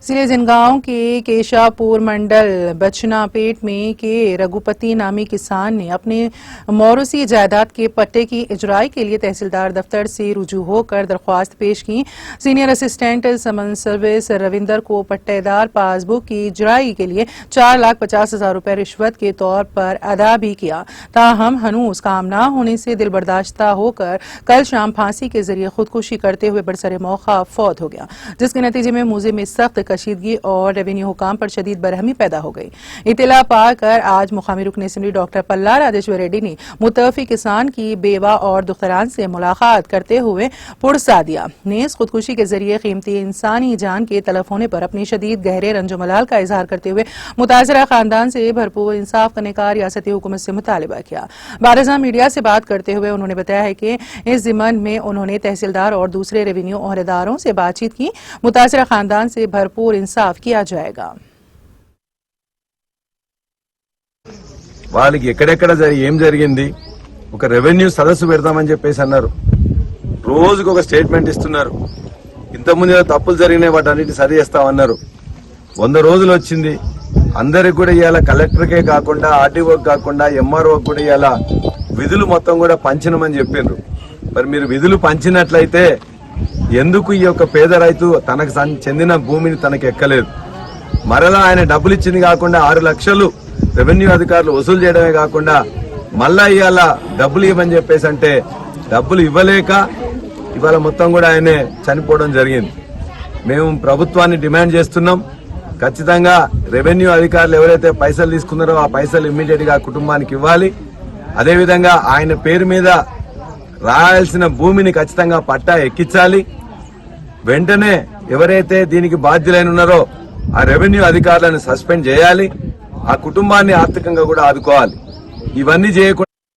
सिलेजनगांव के केशापुर मंडल बचनापेट में के रघुपति नामी किसान ने अपने मौरूसी जायदाद के पट्टे की इजराई के लिए तहसीलदार दफ्तर से रुजू होकर दरख्वास्त पेश की। सीनियर असिस्टेंट समन सर्विस रविंदर को पट्टेदार पासबुक की इजराई के लिए 4,50,000 रुपए रिश्वत के तौर पर अदा भी किया। ताहम हनूस काम न होने से दिल बर्दाश्ता होकर कल शाम फांसी के जरिए खुदकुशी करते हुए बरसरे मौका फौत हो गया, जिसके नतीजे में मुज़े में सख्त कशीदगी और रेवेन्यू हुकाम पर शदीद बरहमी पैदा हो गई। इत्तला पाकर आज मुकामी रुकन असेंबली डॉक्टर पल्ला राजेश्वर रेड्डी ने मुतवफ़ी किसान की बेवा और दुख्तरान से मुलाकात करते हुए पुरसा दिया। नेज़ खुदकुशी के जरिए कीमती इंसानी जान के तलफ होने पर अपनी शदीद गहरे रंजो मलाल का इजहार करते हुए मुताज़रा खानदान से भरपूर इंसाफ करने का रियासती हुकूमत से मुतालबा किया। बारज़ा मीडिया से बात करते हुए उन्होंने बताया है कि इस ज़िमन में उन्होंने तहसीलदार और दूसरे रेवेन्यू अहदेदारों से बातचीत की। मुताज़रा खानदान से भरपूर इंसाफ किया जाएगा। వాళ్ళకి ఎక్కడెక్కడ ఏం జరిగింది ఒక రెవెన్యూ సదస్సు పెడతామని చెప్పేసి అన్నారు. రోజుకు ఒక స్టేట్మెంట్ ఇస్తున్నారు. ఇంతకుముందు తప్పులు జరిగినాయి వాటన్నిటి సరి చేస్తామన్నారు. 100 రోజులు వచ్చింది. అందరికి కూడా ఇవాళ కలెక్టర్కే కాకుండా ఆర్టీఓకి కాకుండా ఎంఆర్ఓకి కూడా ఇవాళ విధులు మొత్తం కూడా పంచినమని చెప్పిండ్రు. మరి మీరు విధులు పంచినట్లయితే ఎందుకు ఈ యొక్క పేద రైతు తనకు చెందిన భూమిని తనకు ఎక్కలేదు? మరలా ఆయన డబ్బులు ఇచ్చింది కాకుండా 6 లక్షలు రెవెన్యూ అధికారులు వసూలు చేయడమే కాకుండా మళ్ళా ఇవాళ డబ్బులు ఇవ్వమని చెప్పేసి అంటే డబ్బులు ఇవ్వలేక ఇవాళ మొత్తం కూడా ఆయనే చనిపోవడం జరిగింది. మేము ప్రభుత్వాన్ని డిమాండ్ చేస్తున్నాం, ఖచ్చితంగా రెవెన్యూ అధికారులు ఎవరైతే పైసలు తీసుకున్నారో ఆ పైసలు ఇమ్మీడియట్ గా కుటుంబానికి ఇవ్వాలి. అదేవిధంగా ఆయన పేరు మీద రాయాల్సిన భూమిని ఖచ్చితంగా పట్టా ఎక్కించాలి. వెంటనే ఎవరైతే దీనికి బాధ్యులైన ఉన్నారో ఆ రెవెన్యూ అధికారులను సస్పెండ్ చేయాలి. ఆ కుటుంబాన్ని ఆర్థికంగా కూడా ఆదుకోవాలి. ఇవన్నీ చేయకుండా